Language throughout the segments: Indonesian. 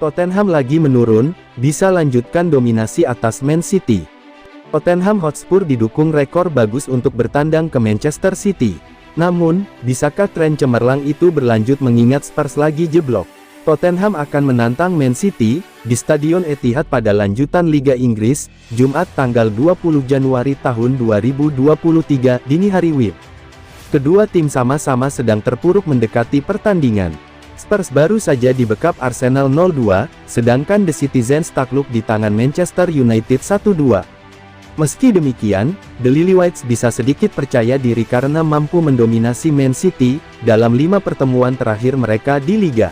Tottenham lagi menurun, bisa lanjutkan dominasi atas Man City. Tottenham Hotspur didukung rekor bagus untuk bertandang ke Manchester City. Namun, bisakah tren cemerlang itu berlanjut mengingat Spurs lagi jeblok? Tottenham akan menantang Man City di Stadion Etihad pada lanjutan Liga Inggris, Jumat tanggal 20 Januari tahun 2023 dini hari WIB. Kedua tim sama-sama sedang terpuruk mendekati pertandingan. Spurs baru saja dibekap Arsenal 0-2, sedangkan The Citizens takluk di tangan Manchester United 1-2. Meski demikian, The Lilywhites bisa sedikit percaya diri karena mampu mendominasi Man City dalam 5 pertemuan terakhir mereka di Liga.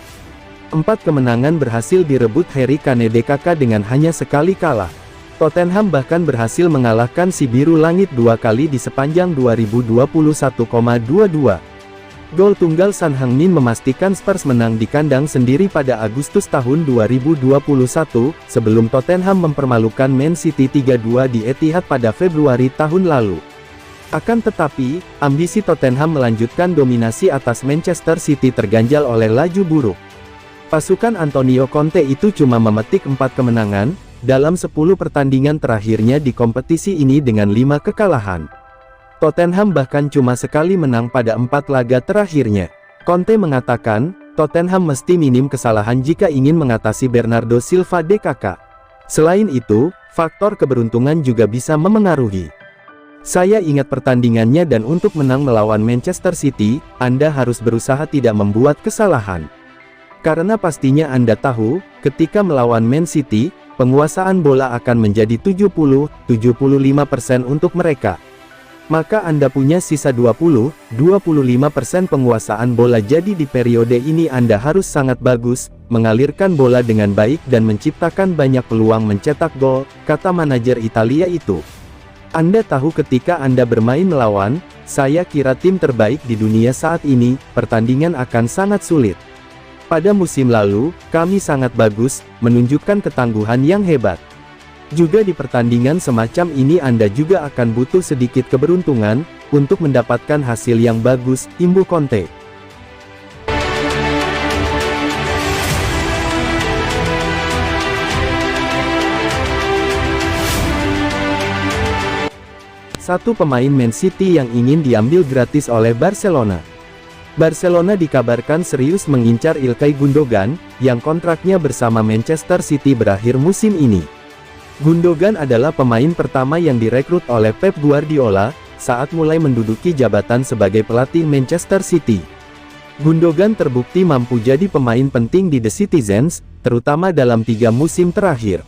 4 kemenangan berhasil direbut Harry Kane DKK dengan hanya sekali kalah. Tottenham bahkan berhasil mengalahkan si Biru Langit 2 kali di sepanjang 2021,22. Gol tunggal Son Heung-min memastikan Spurs menang di kandang sendiri pada Agustus tahun 2021, sebelum Tottenham mempermalukan Man City 3-2 di Etihad pada Februari tahun lalu. Akan tetapi, ambisi Tottenham melanjutkan dominasi atas Manchester City terganjal oleh laju buruk. Pasukan Antonio Conte itu cuma memetik 4 kemenangan, dalam 10 pertandingan terakhirnya di kompetisi ini dengan 5 kekalahan. Tottenham bahkan cuma sekali menang pada 4 laga terakhirnya. Conte mengatakan, Tottenham mesti minim kesalahan jika ingin mengatasi Bernardo Silva DKK. Selain itu, faktor keberuntungan juga bisa memengaruhi. Saya ingat pertandingannya dan untuk menang melawan Manchester City, Anda harus berusaha tidak membuat kesalahan. Karena pastinya Anda tahu, ketika melawan Man City, penguasaan bola akan menjadi 70-75% untuk mereka. Maka Anda punya sisa 20-25% penguasaan bola, jadi di periode ini Anda harus sangat bagus, mengalirkan bola dengan baik dan menciptakan banyak peluang mencetak gol, kata manajer Italia itu. Anda tahu ketika Anda bermain melawan, saya kira tim terbaik di dunia saat ini, pertandingan akan sangat sulit. Pada musim lalu, kami sangat bagus, menunjukkan ketangguhan yang hebat. Juga di pertandingan semacam ini Anda juga akan butuh sedikit keberuntungan, untuk mendapatkan hasil yang bagus, imbuh Conte. Satu pemain Man City yang ingin diambil gratis oleh Barcelona. Barcelona dikabarkan serius mengincar Ilkay Gundogan, yang kontraknya bersama Manchester City berakhir musim ini. Gundogan adalah pemain pertama yang direkrut oleh Pep Guardiola, saat mulai menduduki jabatan sebagai pelatih Manchester City. Gundogan terbukti mampu jadi pemain penting di The Citizens, terutama dalam 3 musim terakhir.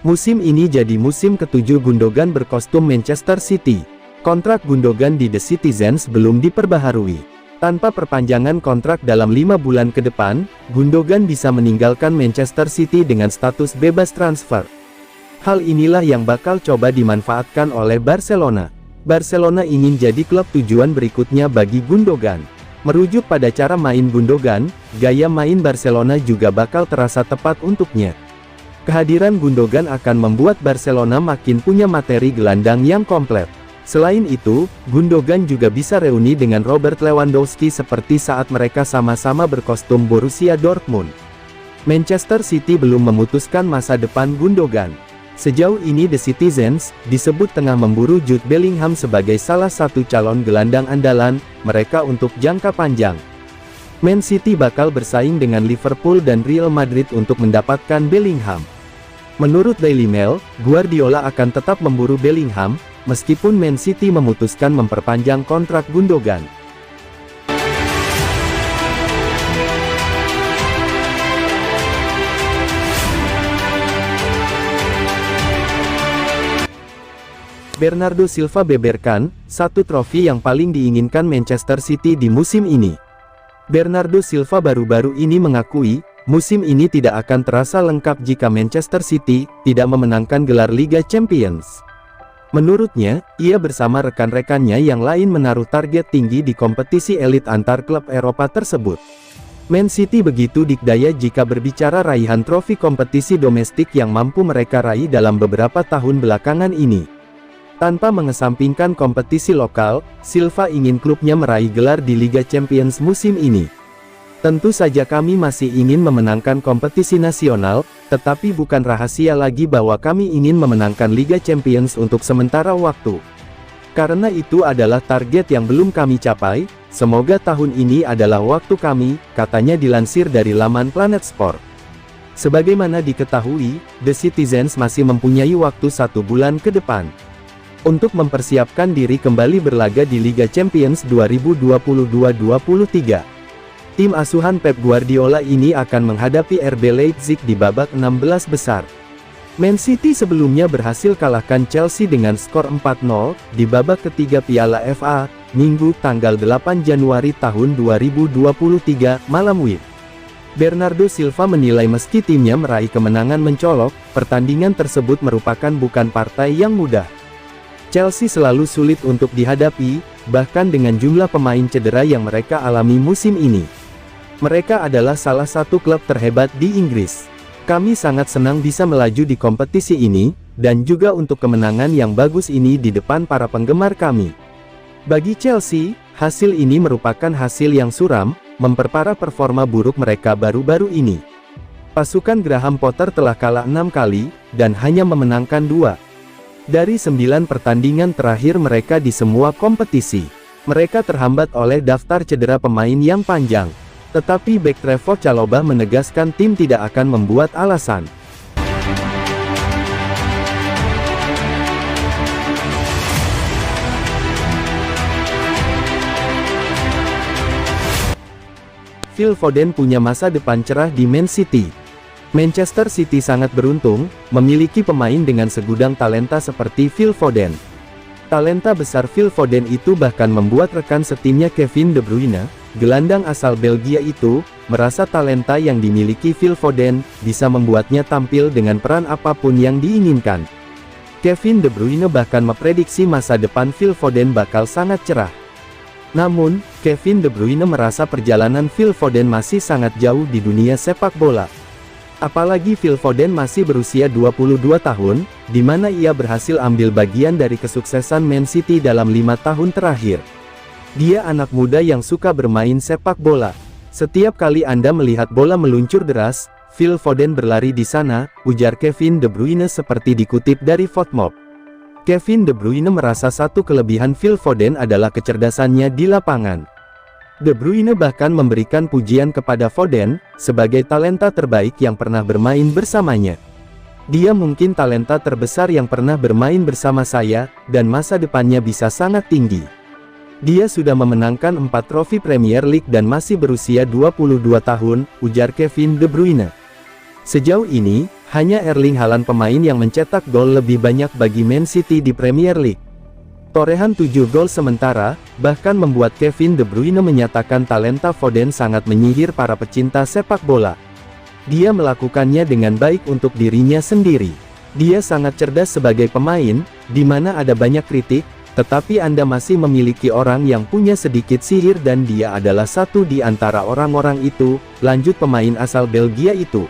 Musim ini jadi musim ke-7 Gundogan berkostum Manchester City. Kontrak Gundogan di The Citizens belum diperbaharui. Tanpa perpanjangan kontrak dalam 5 bulan ke depan, Gundogan bisa meninggalkan Manchester City dengan status bebas transfer. Hal inilah yang bakal coba dimanfaatkan oleh Barcelona. Barcelona ingin jadi klub tujuan berikutnya bagi Gundogan. Merujuk pada cara main Gundogan, gaya main Barcelona juga bakal terasa tepat untuknya. Kehadiran Gundogan akan membuat Barcelona makin punya materi gelandang yang komplit. Selain itu, Gundogan juga bisa reuni dengan Robert Lewandowski seperti saat mereka sama-sama berkostum Borussia Dortmund. Manchester City belum memutuskan masa depan Gundogan. Sejauh ini The Citizens disebut tengah memburu Jude Bellingham sebagai salah satu calon gelandang andalan mereka untuk jangka panjang. Man City bakal bersaing dengan Liverpool dan Real Madrid untuk mendapatkan Bellingham. Menurut Daily Mail, Guardiola akan tetap memburu Bellingham, meskipun Man City memutuskan memperpanjang kontrak Gundogan. Bernardo Silva beberkan, satu trofi yang paling diinginkan Manchester City di musim ini. Bernardo Silva baru-baru ini mengakui, musim ini tidak akan terasa lengkap jika Manchester City tidak memenangkan gelar Liga Champions. Menurutnya, ia bersama rekan-rekannya yang lain menaruh target tinggi di kompetisi elit antar klub Eropa tersebut. Man City begitu dikdaya jika berbicara raihan trofi kompetisi domestik yang mampu mereka raih dalam beberapa tahun belakangan ini. Tanpa mengesampingkan kompetisi lokal, Silva ingin klubnya meraih gelar di Liga Champions musim ini. Tentu saja kami masih ingin memenangkan kompetisi nasional, tetapi bukan rahasia lagi bahwa kami ingin memenangkan Liga Champions untuk sementara waktu. Karena itu adalah target yang belum kami capai, semoga tahun ini adalah waktu kami, katanya dilansir dari laman Planet Sport. Sebagaimana diketahui, The Citizens masih mempunyai waktu 1 bulan ke depan untuk mempersiapkan diri kembali berlaga di Liga Champions 2022-23. Tim asuhan Pep Guardiola ini akan menghadapi RB Leipzig di babak 16 besar. Man City sebelumnya berhasil kalahkan Chelsea dengan skor 4-0, di babak ketiga Piala FA, Minggu tanggal 8 Januari tahun 2023, malam WIB. Bernardo Silva menilai meski timnya meraih kemenangan mencolok, pertandingan tersebut merupakan bukan partai yang mudah. Chelsea selalu sulit untuk dihadapi, bahkan dengan jumlah pemain cedera yang mereka alami musim ini. Mereka adalah salah satu klub terhebat di Inggris. Kami sangat senang bisa melaju di kompetisi ini, dan juga untuk kemenangan yang bagus ini di depan para penggemar kami. Bagi Chelsea, hasil ini merupakan hasil yang suram, memperparah performa buruk mereka baru-baru ini. Pasukan Graham Potter telah kalah 6 kali, dan hanya memenangkan 2 dari 9 pertandingan terakhir mereka di semua kompetisi. Mereka terhambat oleh daftar cedera pemain yang panjang. Tetapi bek Trevoh Chalobah menegaskan tim tidak akan membuat alasan. Phil Foden punya masa depan cerah di Man City. Manchester City sangat beruntung, memiliki pemain dengan segudang talenta seperti Phil Foden. Talenta besar Phil Foden itu bahkan membuat rekan setimnya Kevin De Bruyne, gelandang asal Belgia itu, merasa talenta yang dimiliki Phil Foden, bisa membuatnya tampil dengan peran apapun yang diinginkan. Kevin De Bruyne bahkan memprediksi masa depan Phil Foden bakal sangat cerah. Namun, Kevin De Bruyne merasa perjalanan Phil Foden masih sangat jauh di dunia sepak bola. Apalagi Phil Foden masih berusia 22 tahun, di mana ia berhasil ambil bagian dari kesuksesan Man City dalam 5 tahun terakhir. Dia anak muda yang suka bermain sepak bola. Setiap kali Anda melihat bola meluncur deras, Phil Foden berlari di sana, ujar Kevin De Bruyne seperti dikutip dari FotMob. Kevin De Bruyne merasa satu kelebihan Phil Foden adalah kecerdasannya di lapangan. De Bruyne bahkan memberikan pujian kepada Foden, sebagai talenta terbaik yang pernah bermain bersamanya. Dia mungkin talenta terbesar yang pernah bermain bersama saya, dan masa depannya bisa sangat tinggi. Dia sudah memenangkan 4 trofi Premier League dan masih berusia 22 tahun, ujar Kevin De Bruyne. Sejauh ini, hanya Erling Haaland pemain yang mencetak gol lebih banyak bagi Man City di Premier League. Torehan 7 gol sementara, bahkan membuat Kevin De Bruyne menyatakan talenta Foden sangat menyihir para pecinta sepak bola. Dia melakukannya dengan baik untuk dirinya sendiri. Dia sangat cerdas sebagai pemain, di mana ada banyak kritik, tetapi Anda masih memiliki orang yang punya sedikit sihir dan dia adalah satu di antara orang-orang itu, lanjut pemain asal Belgia itu.